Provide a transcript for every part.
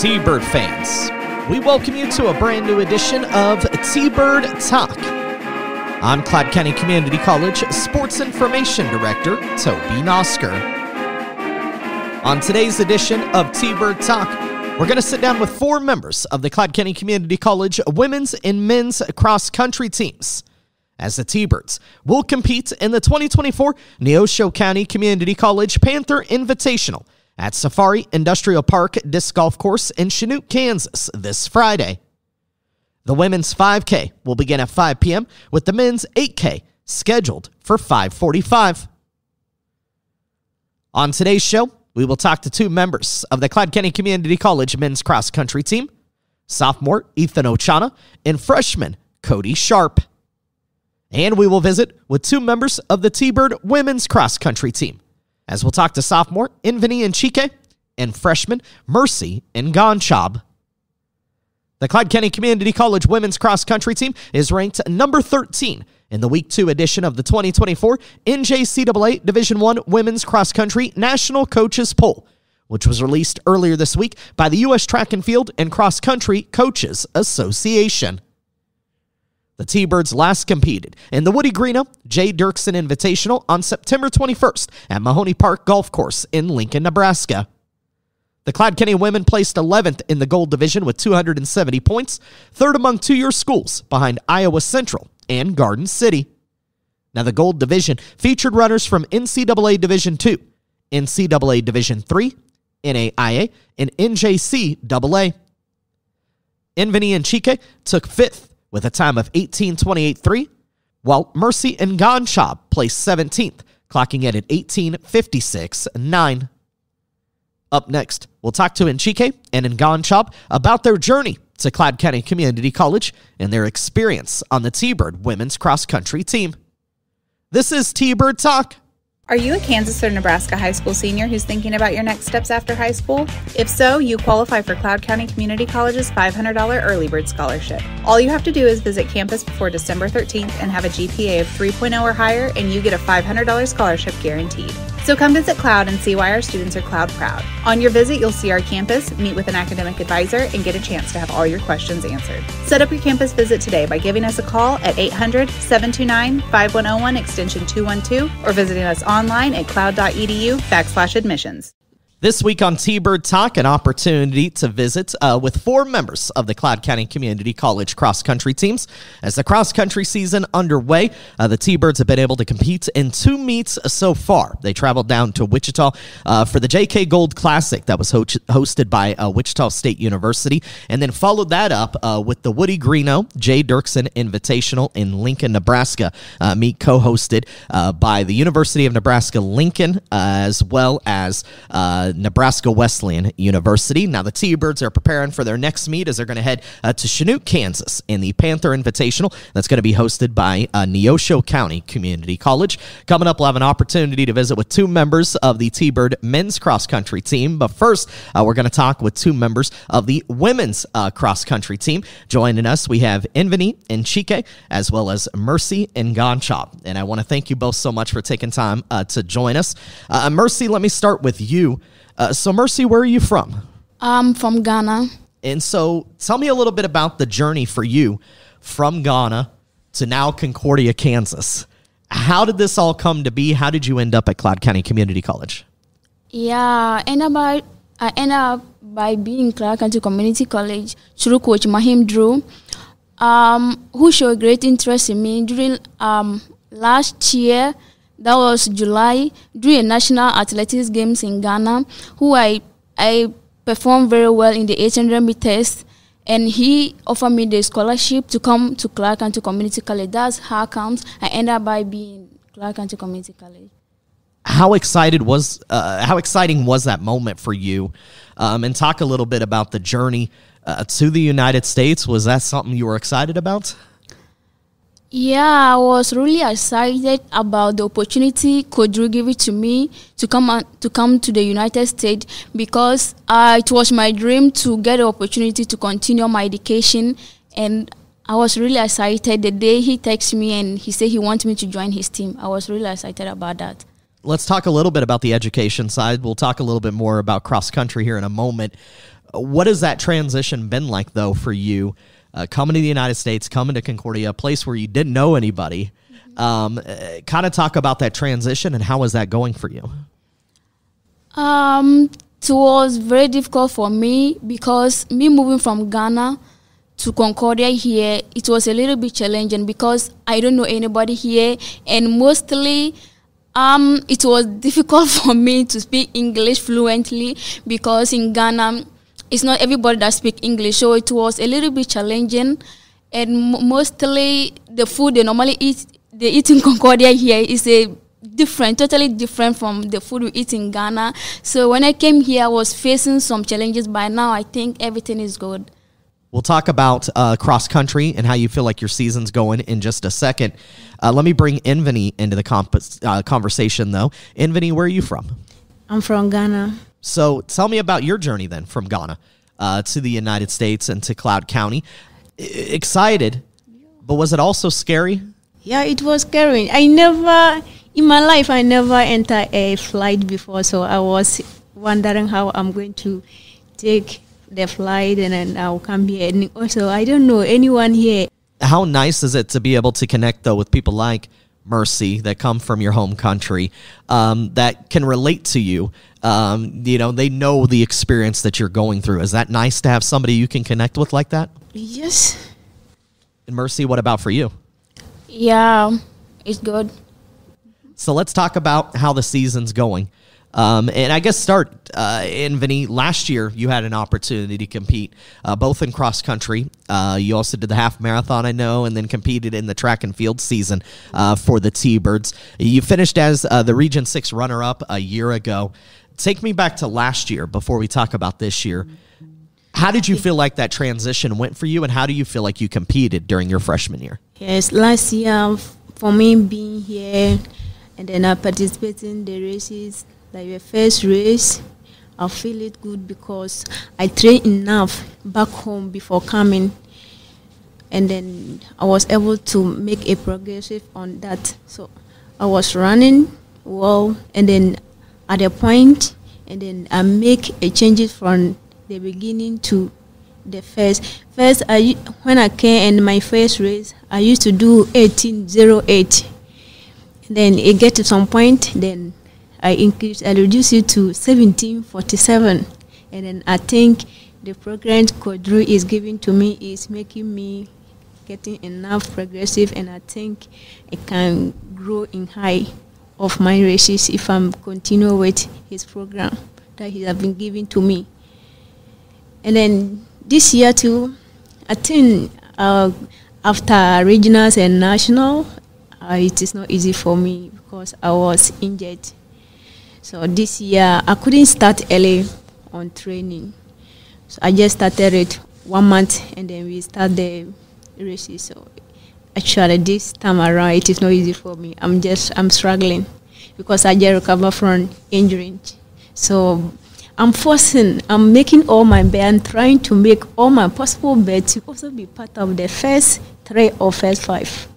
T-Bird fans, we welcome you to a brand new edition of T-Bird Talk. I'm Clyde County Community College Sports Information Director, Toby Nosker. On today's edition of T-Bird Talk, we're going to sit down with four members of the Clyde County Community College women's and men's cross-country teams, as the T-Birds will compete in the 2024 Neosho County Community College Panther Invitational at Safari Industrial Park Disc Golf Course in Chinook, Kansas this Friday. The women's 5K will begin at 5 p.m. with the men's 8K scheduled for 5:45. On today's show, we will talk to two members of the Clyde County Community College men's cross-country team, sophomore Ethan Ochana and freshman Cody Sharp. And we will visit with two members of the T-Bird women's cross-country team, as we'll talk to sophomore Vanee Anchike and freshman Mercy Angaamchaab. The Clyde County Community College women's cross-country team is ranked number 13 in the Week 2 edition of the 2024 NJCAA Division I Women's Cross-Country National Coaches Poll, which was released earlier this week by the U.S. Track and Field and Cross Country Coaches Association. The T-Birds last competed in the Woody Greeno J. Dirksen Invitational on September 21st at Mahoney Park Golf Course in Lincoln, Nebraska. The Clyde County women placed 11th in the Gold Division with 270 points, third among two-year schools behind Iowa Central and Garden City. Now, the Gold Division featured runners from NCAA Division II, NCAA Division III, NAIA, and NJCAA. Vanee Anchike took 5th with a time of 18:28.3, while Mercy Angaamchaab placed 17th, clocking in at 18:56.9. Up next, we'll talk to Anchike and Angaamchaab about their journey to Clyde County Community College and their experience on the T-Bird women's cross-country team. This is T-Bird Talk. Are you a Kansas or Nebraska high school senior who's thinking about your next steps after high school? If so, you qualify for Clyde County Community College's $500 Early Bird Scholarship. All you have to do is visit campus before December 13th and have a GPA of 3.0 or higher, and you get a $500 scholarship guaranteed. So come visit Cloud and see why our students are Cloud proud. On your visit, you'll see our campus, meet with an academic advisor, and get a chance to have all your questions answered. Set up your campus visit today by giving us a call at 800-729-5101 extension 212 or visiting us online at cloud.edu/admissions. This week on T-Bird Talk, an opportunity to visit with four members of the Clyde County Community College cross-country teams. As the cross-country season underway, the T-Birds have been able to compete in two meets so far. They traveled down to Wichita for the JK Gold Classic that was hosted by Wichita State University, and then followed that up with the Woody Greeno J. Dirksen Invitational in Lincoln, Nebraska, meet co-hosted by the University of Nebraska-Lincoln, as well as Nebraska Wesleyan University. Now, the T-Birds are preparing for their next meet as they're going to head to Chinook, Kansas in the Panther Invitational that's going to be hosted by Neosho County Community College. Coming up, we'll have an opportunity to visit with two members of the T-Bird men's cross-country team. But first, we're going to talk with two members of the women's cross-country team. Joining us, we have Vanee Anchike as well as Mercy Angaamchaab. And I want to thank you both so much for taking time to join us. Mercy, let me start with you. So, Mercy, where are you from? I'm from Ghana. And so tell me a little bit about the journey for you from Ghana to now Concordia, Kansas. How did this all come to be? How did you end up at Clyde County Community College? Yeah, I ended up by being Clyde County Community College through Coach Mahim Drew, who showed great interest in me during last year. That was July, during National Athletics Games in Ghana, who I performed very well in the 800 meters, and he offered me the scholarship to come to Clyde County Community College. That's how I ended up by being Clyde County Community College. How exciting was that moment for you? And talk a little bit about the journey to the United States. Was that something you were excited about? Yeah, I was really excited about the opportunity Coach Drew gave it to me to come to the United States, because it was my dream to get the opportunity to continue my education, and I was really excited the day he texted me and he said he wants me to join his team. I was really excited about that. Let's talk a little bit about the education side. We'll talk a little bit more about cross country here in a moment. What has that transition been like, though, for you coming to the United States, coming to Concordia, a place where you didn't know anybody? Kind of talk about that transition and how is that going for you? It was very difficult for me because me moving from Ghana to Concordia here, it was a little bit challenging because I don't know anybody here, and mostly it was difficult for me to speak English fluently because in Ghana it's not everybody that speak English, so it was a little bit challenging. And mostly the food they normally eat in Concordia here is totally different from the food we eat in Ghana. So when I came here, I was facing some challenges. By now, I think everything is good. We'll talk about cross country and how you feel like your season's going in just a second. Let me bring Vanee into the conversation, though. Vanee, where are you from? I'm from Ghana. So tell me about your journey then from Ghana to the United States and to Cloud County. Excited, but was it also scary? Yeah, it was scary. In my life, I never entered a flight before, so I was wondering how I'm going to take the flight and then I'll come here. And also, I don't know anyone here. How nice is it to be able to connect, though, with people like Mercy that come from your home country that can relate to you? They know the experience that you're going through. Is that nice to have somebody you can connect with like that? Yes. And Mercy, what about for you? Yeah, it's good. So let's talk about how the season's going. And I guess Vanee, last year you had an opportunity to compete both in cross country. You also did the half marathon, I know, and then competed in the track and field season for the T-Birds. You finished as the Region 6 runner-up a year ago. Take me back to last year before we talk about this year. How did you feel like that transition went for you, and how do you feel like you competed during your freshman year? Yes, last year, for me being here, and then I participated in the races, like the first race, I feel it good because I trained enough back home before coming. And then I was able to make a progressive on that. So I was running well, and then at a point, and then I make a changes from the beginning to the first. First, when I came in my first race, I used to do 18:08. Then it get to some point, then I reduced it to 17:47. And then I think the program Coach Drew is giving to me is making me getting enough progressive, and I think I can grow in high of my races if I'm continue with his program that he has been giving to me. And then this year too, I think after regionals and national, it is not easy for me because I was injured. So this year, I couldn't start early on training. So I just started it 1 month, and then we start the races. So actually, this time around, it is not easy for me. I'm struggling because I just recovered from injury. So I'm making all my bets, and trying to make all my possible bets to also be part of the first 3 or first 5.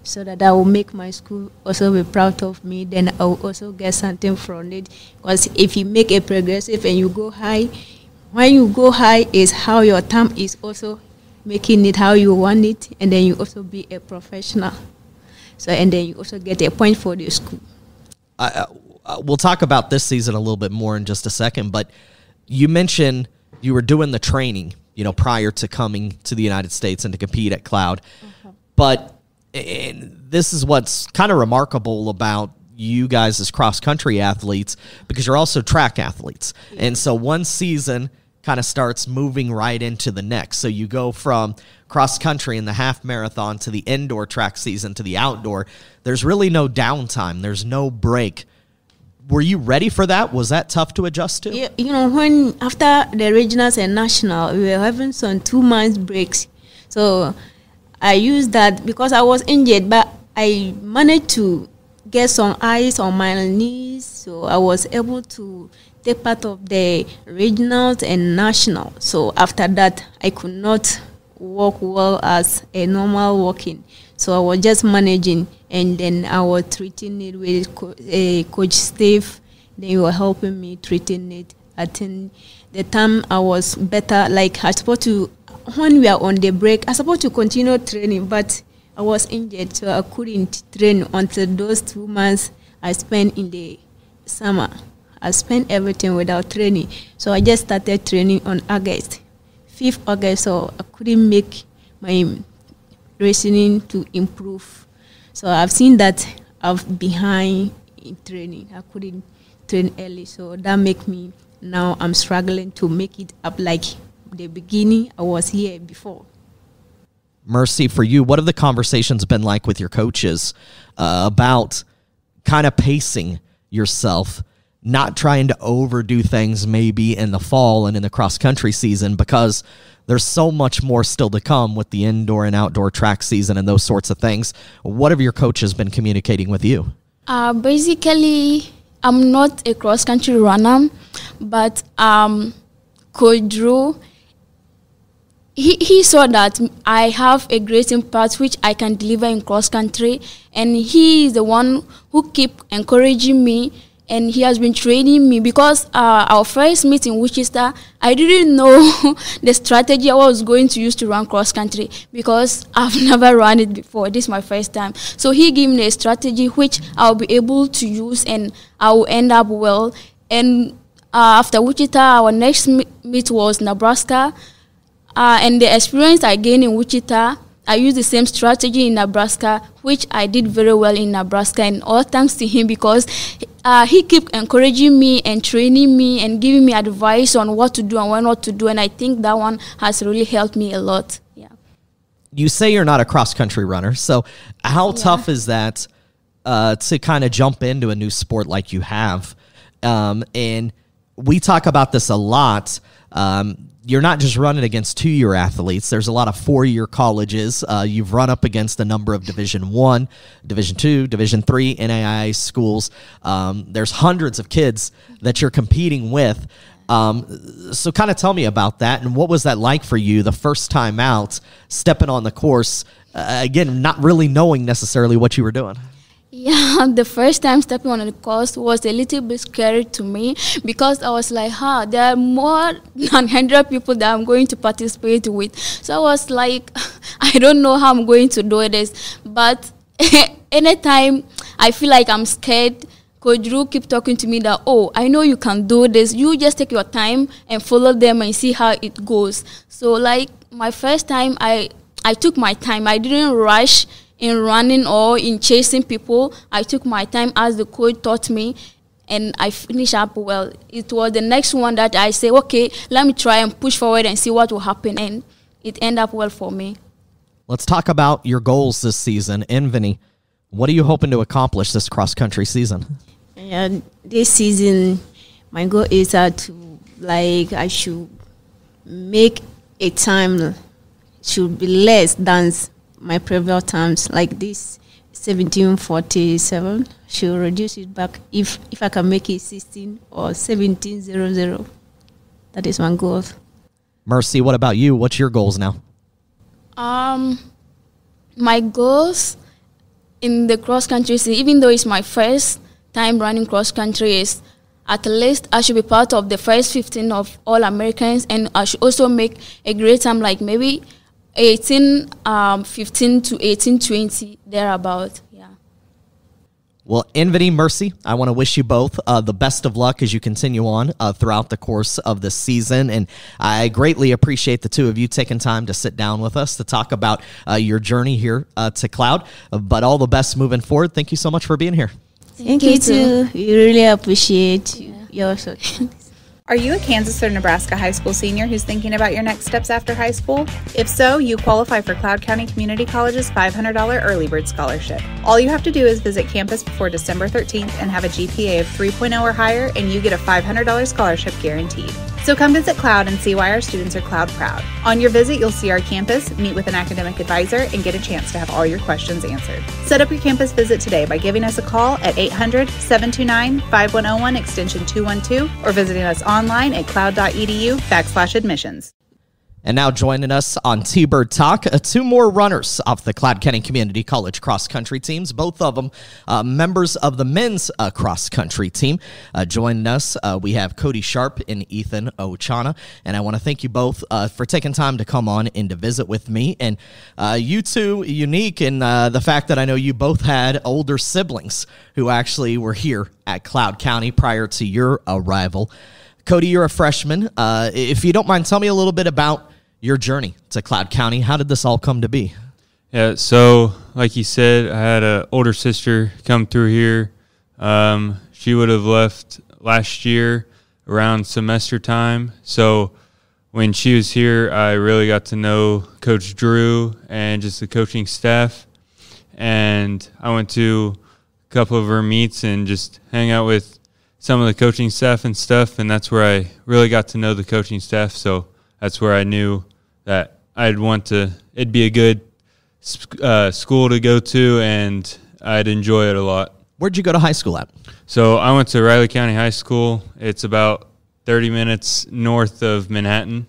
So that I will make my school also be proud of me. Then I will also get something from it. Because if you make a progressive and you go high, when you go high is how your time is also making it how you want it. And then you also be a professional. So, and then you also get a point for the school. We'll talk about this season a little bit more in just a second. But you mentioned you were doing the training, prior to coming to the United States and to compete at Cloud. But and this is what's kind of remarkable about you guys as cross-country athletes, because you're also track athletes. Yeah. And so one season kind of starts moving right into the next. So you go from cross-country and the half marathon to the indoor track season to the outdoor. There's really no downtime. There's no break. Were you ready for that? Was that tough to adjust to? Yeah, when after the regionals and national, we were having some 2 months breaks. So I used that because I was injured, but I managed to get some ice on my knees, so I was able to take part of the regionals and national. So after that, I could not walk well as a normal walking. So I was just managing, and then I was treating it with Coach Steve. They were helping me treating it I think the time I was better, like I supposed to, when we are on the break, I supposed to continue training, but I was injured, so I couldn't train until those 2 months I spent in the summer. I spent everything without training. So I just started training on August, 5th August, so I couldn't make my racing to improve. So I've seen that I'm behind in training. I couldn't train early, so that make me, now I'm struggling to make it up like the beginning I was here before. Mercy, for you, what have the conversations been like with your coaches about kind of pacing yourself, not trying to overdo things maybe in the fall and in the cross-country season, because there's so much more still to come with the indoor and outdoor track season and those sorts of things. What have your coaches been communicating with you? Basically, I'm not a cross-country runner, but Coach Drew, he saw that I have a great impact which I can deliver in cross-country, and he is the one who keep encouraging me, and he has been training me, because our first meet in Wichita, I didn't know the strategy I was going to use to run cross-country, because I've never run it before. This is my first time. So he gave me a strategy which I'll be able to use, and I will end up well. And after Wichita, our next meet was Nebraska. And the experience I gained in Wichita, I used the same strategy in Nebraska, which I did very well in Nebraska, and all thanks to him, because he kept encouraging me and training me and giving me advice on what to do and what not to do, and I think that one has really helped me a lot. Yeah. You say you're not a cross-country runner, so how tough is that to kind of jump into a new sport like you have? And we talk about this a lot. You're not just running against 2-year athletes. There's a lot of 4-year colleges. You've run up against a number of Division I, Division II, Division III NAIA schools. There's hundreds of kids that you're competing with. So kind of tell me about that, and what was that like for you the first time out, stepping on the course, again, not really knowing necessarily what you were doing? Yeah, the first time stepping on the course was a little bit scary to me, because I was like, there are more than 100 people that I'm going to participate with. So I was like, I don't know how I'm going to do this. But anytime I feel like I'm scared, Coach Drew keep talking to me that, I know you can do this. You just take your time and follow them and see how it goes. So like my first time, I took my time. I didn't rush in running or in chasing people. I took my time as the coach taught me, and I finished up well. It was the next one that I say, okay, let me try and push forward and see what will happen, and it ended up well for me. Let's talk about your goals this season. Vanee, what are you hoping to accomplish this cross-country season? This season, my goal is I should make a time should be less than my previous times, like this 17:47. Should reduce it back if I can make it 16 or 17:00. That is my goal. Mercy, what about you? What's your goals now? My goals in the cross country, even though it's my first time running cross country, is at least I should be part of the first 15 of all Americans, and I should also make a great time, like maybe 18:15 to 18:20, thereabout. Yeah. Well, Vanee, Mercy, I want to wish you both the best of luck as you continue on throughout the course of the season. And I greatly appreciate the two of you taking time to sit down with us to talk about your journey here to Cloud. But all the best moving forward. Thank you so much for being here. Thank you too. We really appreciate your support. Are you a Kansas or Nebraska high school senior who's thinking about your next steps after high school? If so, you qualify for Cloud County Community College's $500 Early Bird Scholarship. All you have to do is visit campus before December 13th and have a GPA of 3.0 or higher, and you get a $500 scholarship guaranteed. So come visit Cloud and see why our students are Cloud proud. On your visit, you'll see our campus, meet with an academic advisor, and get a chance to have all your questions answered. Set up your campus visit today by giving us a call at 800-729-5101 extension 212 or visiting us online at cloud.edu/admissions. And now joining us on T-Bird Talk, two more runners off the Cloud County Community College cross-country teams, both of them members of the men's cross-country team. Joining us, we have Cody Sharp and Ethan Ochana, and I want to thank you both for taking time to come on and to visit with me. And you two, unique in the fact that I know you both had older siblings who actually were here at Cloud County prior to your arrival. Cody, you're a freshman. If you don't mind, tell me a little bit about your journey to Cloud County. How did this all come to be? Yeah, so like you said, I had an older sister come through here. She would have left last year around semester time. So when she was here, I really got to know Coach Drew and just the coaching staff. And I went to a couple of her meets and just hang out with some of the coaching staff and stuff. And that's where I really got to know the coaching staff. So that's where I knew that it'd be a good school to go to, and I'd enjoy it a lot. Where'd you go to high school at? So I went to Riley County High School. It's about 30 minutes north of Manhattan.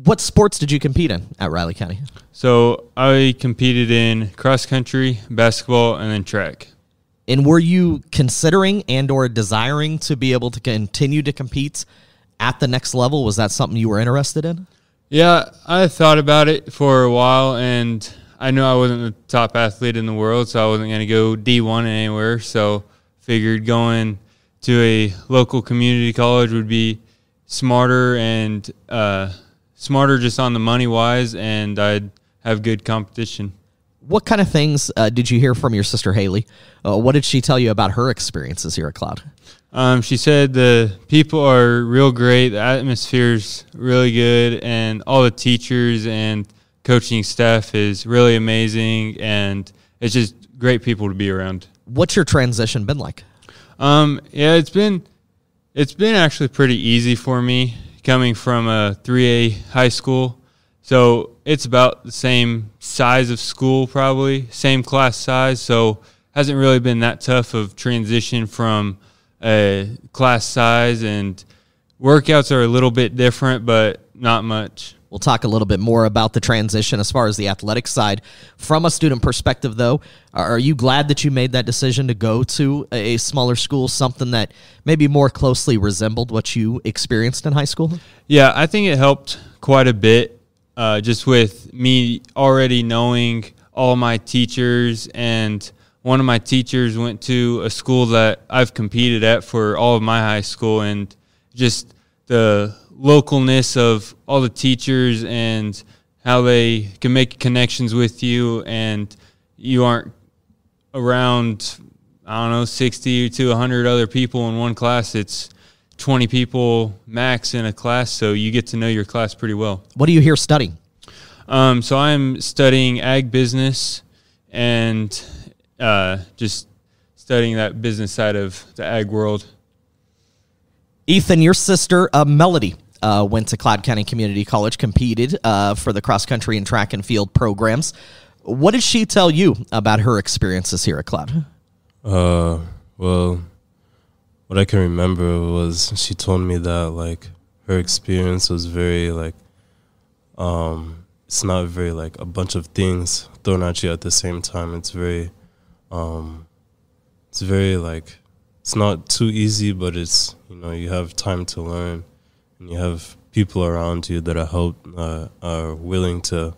What sports did you compete in at Riley County? So I competed in cross country, basketball, and then track. And were you considering and or desiring to be able to continue to compete at the next level? Was that something you were interested in? Yeah, I thought about it for a while, and I knew I wasn't the top athlete in the world, so I wasn't going to go D1 anywhere. So figured going to a local community college would be smarter and smarter just on the money-wise, and I'd have good competition. What kind of things did you hear from your sister Haley? What did she tell you about her experiences here at Cloud? She said the people are real great, the atmosphere's really good, and all the teachers and coaching staff is really amazing, and it's just great people to be around. What's your transition been like? Yeah, it's been actually pretty easy for me coming from a 3A high school. So it's about the same size of school, probably same class size. So hasn't really been that tough of transition from a class size, and workouts are a little bit different, but not much. We'll talk a little bit more about the transition as far as the athletic side. From a student perspective, though, are you glad that you made that decision to go to a smaller school, something that maybe more closely resembled what you experienced in high school? Yeah, I think it helped quite a bit, just with me already knowing all my teachers, and one of my teachers went to a school that I've competed at for all of my high school, and just the localness of all the teachers and how they can make connections with you, and you aren't around, 60 to 100 other people in one class. It's 20 people max in a class, so you get to know your class pretty well. What are you here studying? So I'm studying ag business and just studying that business side of the ag world. Ethan, your sister, Melody, went to Cloud County Community College, competed for the cross-country and track and field programs. What did she tell you about her experiences here at Cloud? Well, what I can remember was she told me that, her experience was very, it's not very, a bunch of things thrown at you at the same time. It's very, it's not too easy, but it's, you have time to learn, and you have people around you that are willing to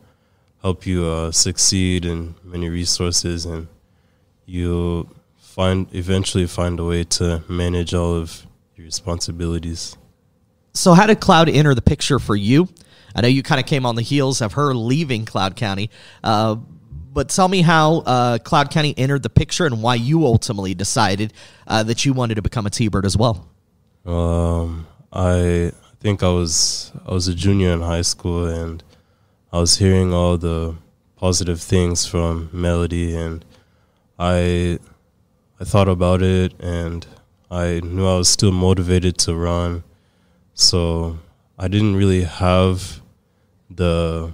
help you succeed in many resources, and you eventually find a way to manage all of your responsibilities. So how did Cloud enter the picture for you? I know you kind of came on the heels of her leaving Cloud County, but tell me how Cloud County entered the picture and why you ultimately decided that you wanted to become a T-Bird as well. I think I was a junior in high school, and I was hearing all the positive things from Melody, and I thought about it, and I knew I was still motivated to run, so I didn't really have the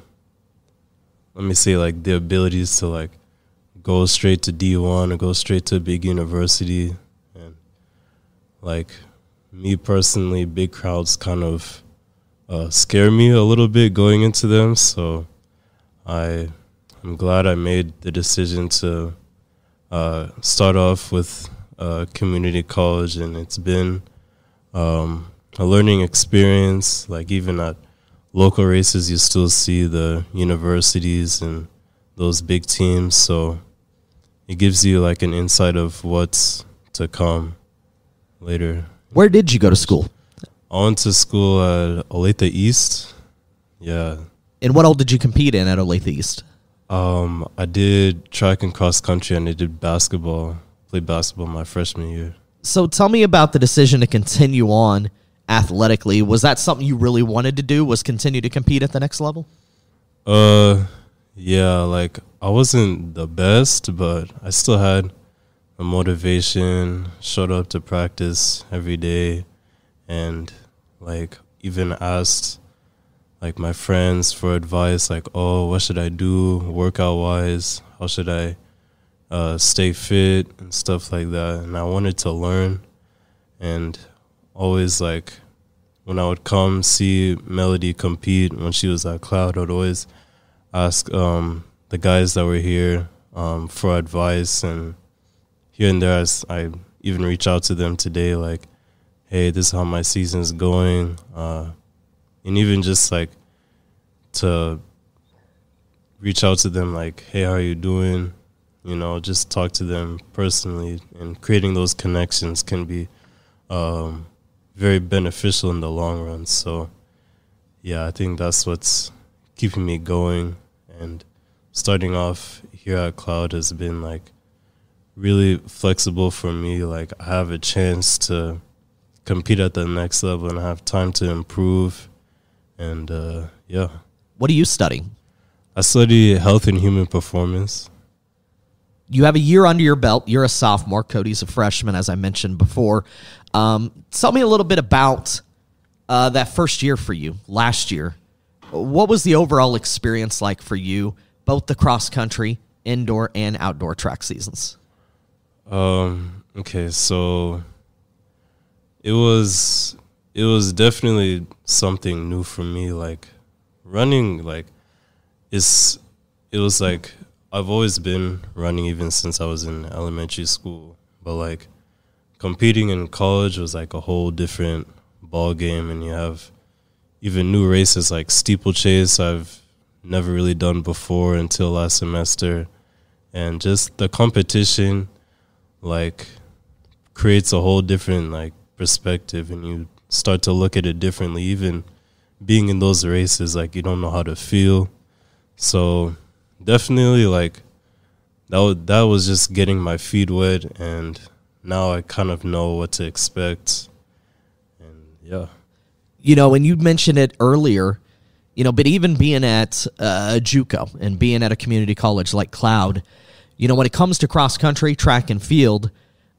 abilities to go straight to D1 or go straight to a big university. And me personally, big crowds kind of scare me a little bit going into them. So I'm glad I made the decision to start off with community college, and it's been a learning experience. Like even at local races, you still see the universities and those big teams. So it gives you like an insight of what's to come later. Where did you go to school? I went to school at Olathe East. Yeah. And what all did you compete in at Olathe East? I did track and cross country, and I did basketball. Played basketball my freshman year. So tell me about the decision to continue on athletically. Was that something you really wanted to do, was continue to compete at the next level? Yeah, like I wasn't the best, but I still had the motivation, showed up to practice every day, and like even asked like my friends for advice, like, oh, what should I do workout wise? How should I stay fit and stuff like that? And I wanted to learn, and always like when I would come see Melody compete when she was at Cloud, I would always ask the guys that were here for advice, and here and there I even reach out to them today, like, hey, this is how my season's going, and even just like to reach out to them like, hey, how are you doing? You know, just talk to them personally, and creating those connections can be very beneficial in the long run. So yeah, I think that's what's keeping me going. And starting off here at Cloud has been like really flexible for me. Like I have a chance to compete at the next level, and I have time to improve. And yeah. What are you studying? I study health and human performance. You have a year under your belt. You're a sophomore. Cody's a freshman, as I mentioned before. Tell me a little bit about that first year for you, last year. What was the overall experience like for you, both the cross-country, indoor, and outdoor track seasons? Okay, so it was definitely something new for me. Like running, like it was like I've always been running even since I was in elementary school, but like competing in college was like a whole different ball game, and you have even new races like steeplechase I've never really done before until last semester, and just the competition like creates a whole different like perspective, and you start to look at it differently. Even being in those races, like you don't know how to feel. So definitely like that was just getting my feet wet, and now I kind of know what to expect. And yeah. You know, and you mentioned it earlier, you know, but even being at JUCO and being at a community college like Cloud, you know, when it comes to cross-country, track, and field,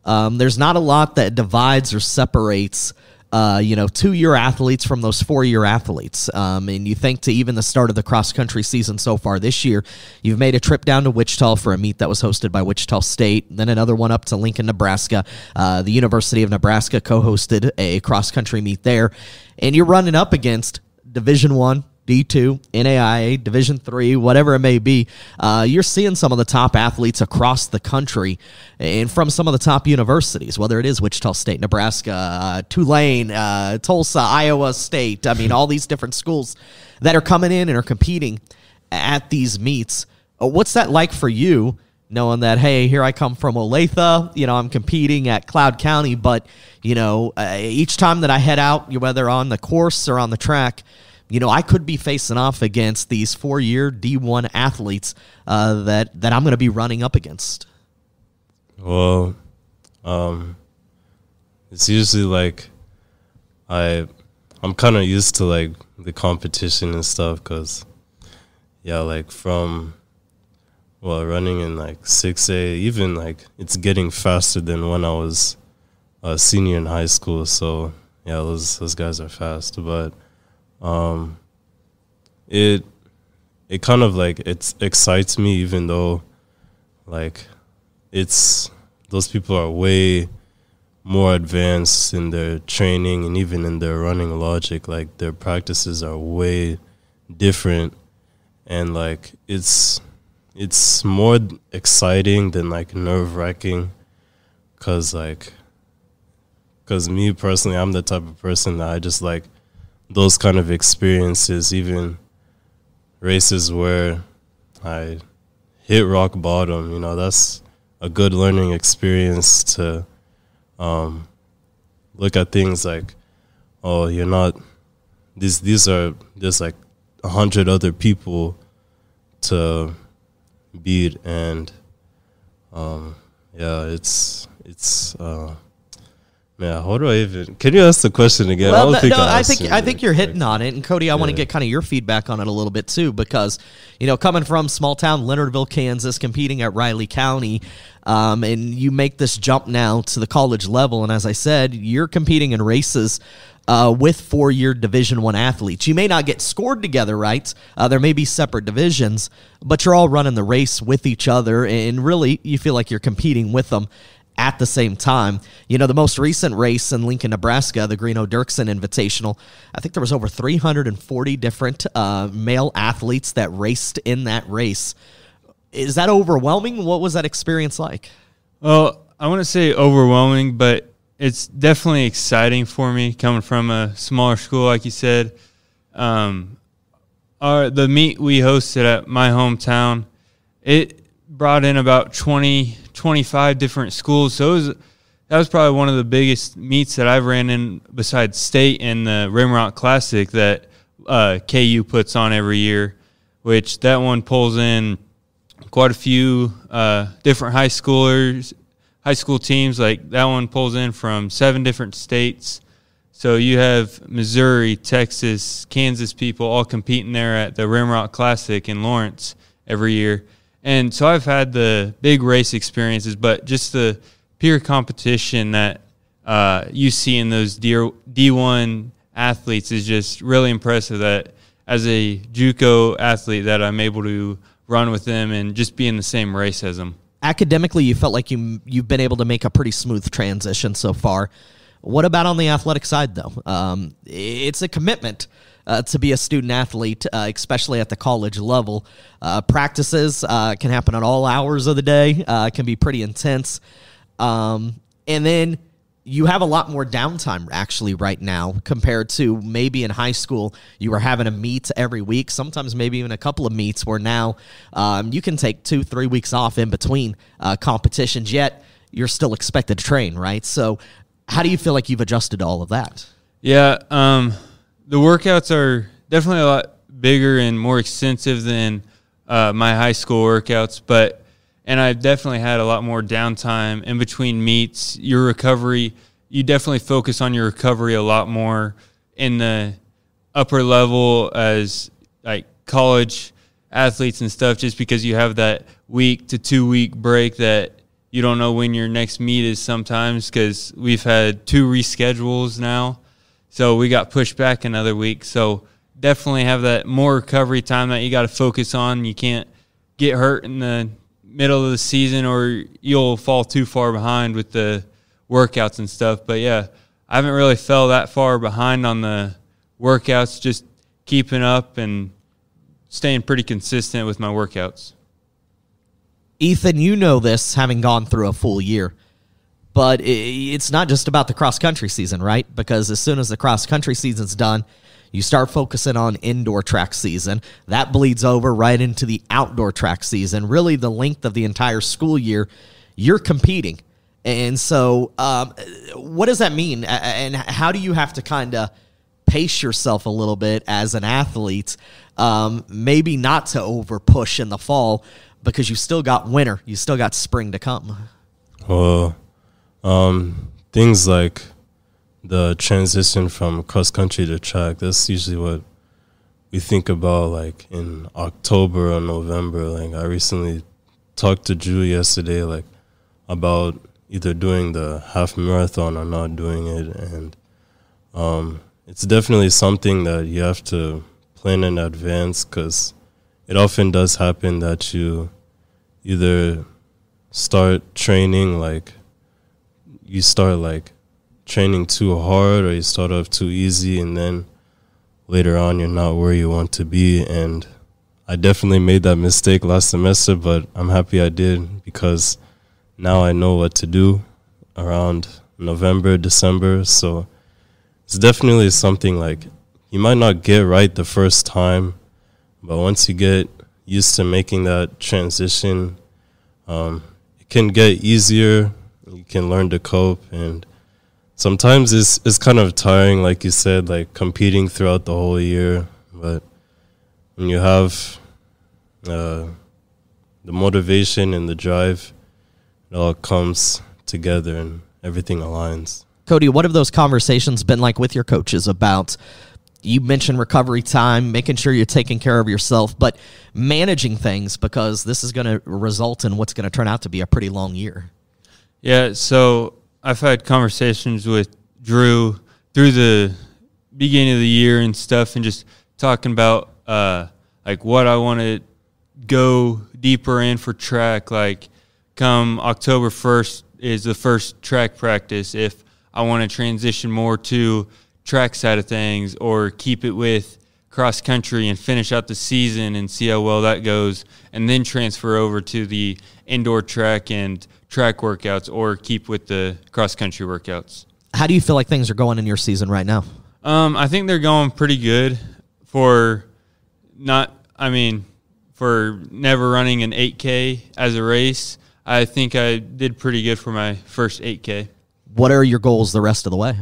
there's not a lot that divides or separates, you know, 2-year athletes from those 4-year athletes. And you think to even the start of the cross-country season so far this year, you've made a trip down to Wichita for a meet that was hosted by Wichita State, then another one up to Lincoln, Nebraska. The University of Nebraska co-hosted a cross-country meet there. And you're running up against Division I, D2, NAIA, Division III, whatever it may be. You're seeing some of the top athletes across the country and from some of the top universities, whether it is Wichita State, Nebraska, Tulane, Tulsa, Iowa State. I mean, all these different schools that are coming in and are competing at these meets. What's that like for you, knowing that, hey, here I come from Olathe, you know, I'm competing at Cloud County, but, you know, each time that I head out, whether on the course or on the track, you know, I could be facing off against these 4-year D1 athletes that I'm going to be running up against. Well, it's usually like I'm kind of used to like the competition and stuff, because yeah, like from running in like 6A, even like it's getting faster than when I was a senior in high school. So yeah, those guys are fast, but it kind of like it excites me, even though like those people are way more advanced in their training and even in their running logic. Like, their practices are way different, and like it's more exciting than like nerve-wracking, because me personally, I'm the type of person that I just like those kind of experiences, even races where I hit rock bottom. You know, that's a good learning experience to look at things like, oh, you're not, these are just like 100 other people to beat. And yeah, it's man, how do I even? Can you ask the question again? Well, I think you're hitting on it, and Cody, I want to get kind of your feedback on it a little bit too, because coming from small town Leonardville, Kansas, competing at Riley County, and you make this jump now to the college level, and as I said, you're competing in races with 4-year Division I athletes. You may not get scored together, right? There may be separate divisions, but you're all running the race with each other, and really, you feel like you're competing with them at the same time. The most recent race in Lincoln, Nebraska, the Greeno Dirksen Invitational, I think there was over 340 different male athletes that raced in that race. Is that overwhelming? What was that experience like? Well, I wouldn't say overwhelming, but it's definitely exciting for me coming from a smaller school, like you said. The meet we hosted at my hometown, it brought in about 25 different schools. So that was probably one of the biggest meets that I've ran in besides state and the Rimrock Classic that KU puts on every year, which that one pulls in quite a few different high school teams. Like, that one pulls in from 7 different states. So you have Missouri, Texas, Kansas people all competing there at the Rimrock Classic in Lawrence every year. And so I've had the big race experiences, but just the pure competition that you see in those D1 athletes is just really impressive, that as a JUCO athlete that I'm able to run with them and just be in the same race as them. Academically, you felt like you've been able to make a pretty smooth transition so far. What about on the athletic side, though? It's a commitment to be a student athlete, especially at the college level. Practices can happen at all hours of the day, can be pretty intense. And then you have a lot more downtime actually right now compared to maybe in high school. You were having a meet every week, sometimes maybe even a couple of meets, where now you can take 2-3 weeks off in between competitions, yet you're still expected to train, right? So how do you feel like you've adjusted to all of that? Yeah, the workouts are definitely a lot bigger and more extensive than my high school workouts, and I've definitely had a lot more downtime in between meets. Your recovery, you definitely focus on your recovery a lot more in the upper level as like college athletes and stuff, just because you have that 1 to 2 week break that you don't know when your next meet is sometimes, because we've had 2 reschedules now. So we got pushed back another week. So definitely have that more recovery time that you got to focus on. You can't get hurt in the middle of the season or you'll fall too far behind with the workouts and stuff. But, yeah, I haven't really fell that far behind on the workouts, just keeping up and staying pretty consistent with my workouts. Ethan, you know this, having gone through a full year. But it's not just about the cross-country season, right? Because as soon as the cross-country season's done, you start focusing on indoor track season. That bleeds over right into the outdoor track season. Really, the length of the entire school year, you're competing. And so what does that mean? And how do you have to kind of pace yourself a little bit as an athlete, maybe not to over-push in the fall, because you still got winter, you still got spring to come? Well, things like the transition from cross country to track, that's usually what we think about like in October or November. Like, I recently talked to Drew yesterday, like, about either doing the half marathon or not doing it. And it's definitely something that you have to plan in advance, because it often does happen that you either start training, like, you start like training too hard or you start off too easy, and then later on you're not where you want to be. And I definitely made that mistake last semester, but I'm happy I did, because now I know what to do around November, December. So it's definitely something like you might not get right the first time, but once you get used to making that transition, it can get easier. You can learn to cope, and sometimes it's kind of tiring, like you said, like competing throughout the whole year. But when you have the motivation and the drive, it all comes together and everything aligns. Cody, what have those conversations been like with your coaches about, you mentioned recovery time, making sure you're taking care of yourself, but managing things, because this is going to result in what's going to turn out to be a pretty long year? Yeah, so I've had conversations with Drew through the beginning of the year and stuff, and just talking about like what I want to go deeper in for track. Like come October 1st is the first track practice. If I want to transition more to track side of things, or keep it with cross country and finish out the season and see how well that goes, and then transfer over to the indoor track and track workouts, or keep with the cross country workouts. How do you feel like things are going in your season right now? I think they're going pretty good for never running an 8K as a race. I think I did pretty good for my first 8K. What are your goals the rest of the way?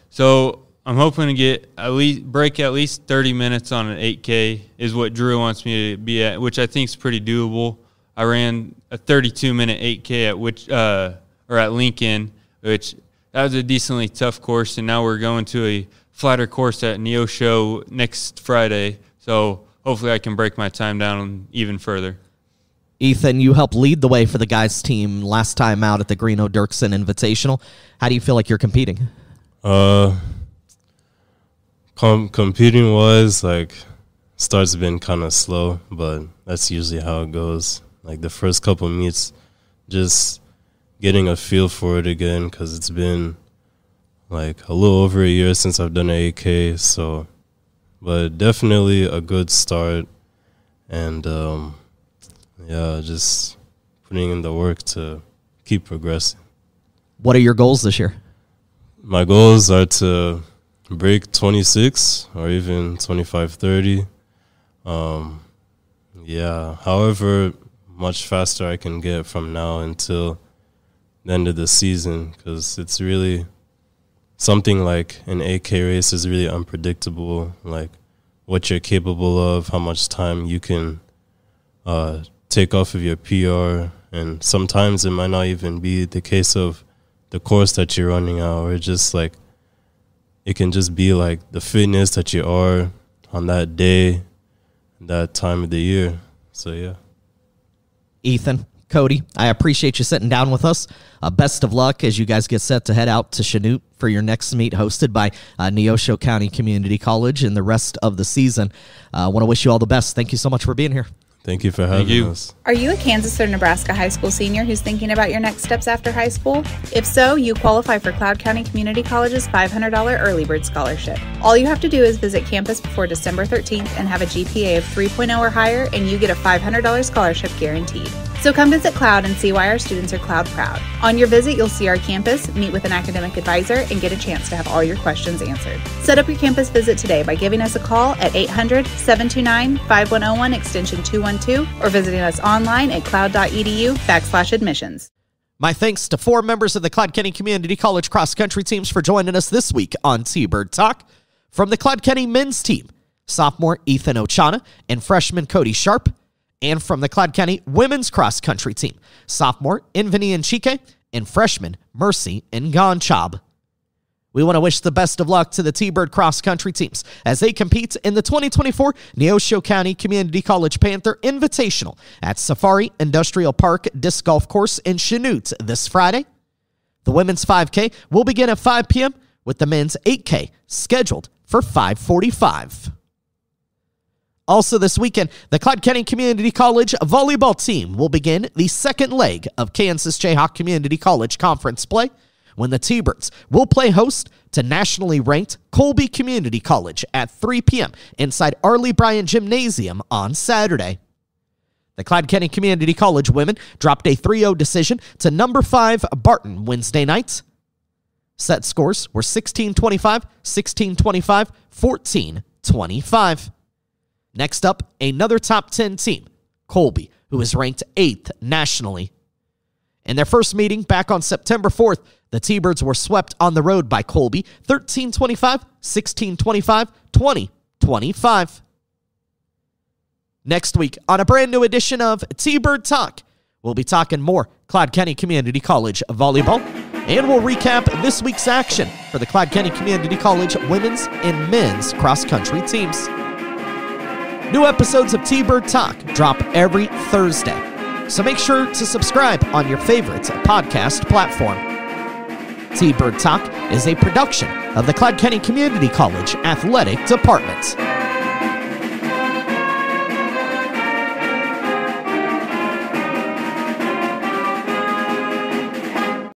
So I'm hoping to break at least 30 minutes on an 8K is what Drew wants me to be at, which I think is pretty doable. I ran a 32-minute 8K at Lincoln, which that was a decently tough course, and now we're going to a flatter course at Neosho next Friday. So hopefully I can break my time down even further. Ethan, you helped lead the way for the guys' team last time out at the Greeno Dirksen Invitational. How do you feel like you're competing? Competing-wise, like, start's been kind of slow, but that's usually how it goes. Like, the first couple meets, just getting a feel for it again, because it's been, like, a little over a year since I've done an 8K, so, but definitely a good start, and, yeah, just putting in the work to keep progressing. What are your goals this year? My goals are to break 26 or even 25:30. Yeah, however much faster I can get from now until the end of the season, because it's really something like an 8K race is really unpredictable, like what you're capable of, how much time you can take off of your PR, and sometimes it might not even be the case of the course that you're running out, or just like it can just be like the fitness that you are on that day, that time of the year. So yeah. Ethan, Cody, I appreciate you sitting down with us. Best of luck as you guys get set to head out to Chanute for your next meet hosted by Neosho County Community College in the rest of the season. I want to wish you all the best. Thank you so much for being here. Thank you for having us. Are you a Kansas or Nebraska high school senior who's thinking about your next steps after high school? If so, you qualify for Cloud County Community College's $500 early bird scholarship. All you have to do is visit campus before December 13th and have a GPA of 3.0 or higher, and you get a $500 scholarship guaranteed. So come visit Cloud and see why our students are Cloud proud. On your visit, you'll see our campus, meet with an academic advisor, and get a chance to have all your questions answered. Set up your campus visit today by giving us a call at 800-729-5101 extension 212 or visiting us online at cloud.edu/admissions. My thanks to 4 members of the Cloud County Community College cross-country teams for joining us this week on T-Bird Talk. From the Cloud County men's team, sophomore Ethan Ochana and freshman Cody Sharp. And from the Cloud County women's cross-country team, sophomore Vanee Anchike and freshman Mercy Angaamchaab. We want to wish the best of luck to the T-Bird cross-country teams as they compete in the 2024 Neosho County Community College Panther Invitational at Safari Industrial Park Disc Golf Course in Chanute this Friday. The women's 5K will begin at 5 p.m. with the men's 8K scheduled for 5:45. Also this weekend, the Cloud County Community College volleyball team will begin the second leg of Kansas Jayhawk Community College Conference play when the T-Birds will play host to nationally ranked Colby Community College at 3 p.m. inside Arlie Bryan Gymnasium on Saturday. The Clyde-Kenny Community College women dropped a 3-0 decision to number 5 Barton Wednesday night. Set scores were 16-25, 16-25, 14-25. Next up, another top 10 team, Colby, who is ranked 8th nationally. In their first meeting back on September 4th, the T-Birds were swept on the road by Colby, 13-25, 16-25, 20-25. Next week, on a brand new edition of T-Bird Talk, we'll be talking more Clyde-Kenny Community College volleyball, and we'll recap this week's action for the Clyde-Kenny Community College women's and men's cross-country teams. New episodes of T-Bird Talk drop every Thursday, so make sure to subscribe on your favorite podcast platform. T-Bird Talk is a production of the Clyde-Kenny Community College Athletic Department.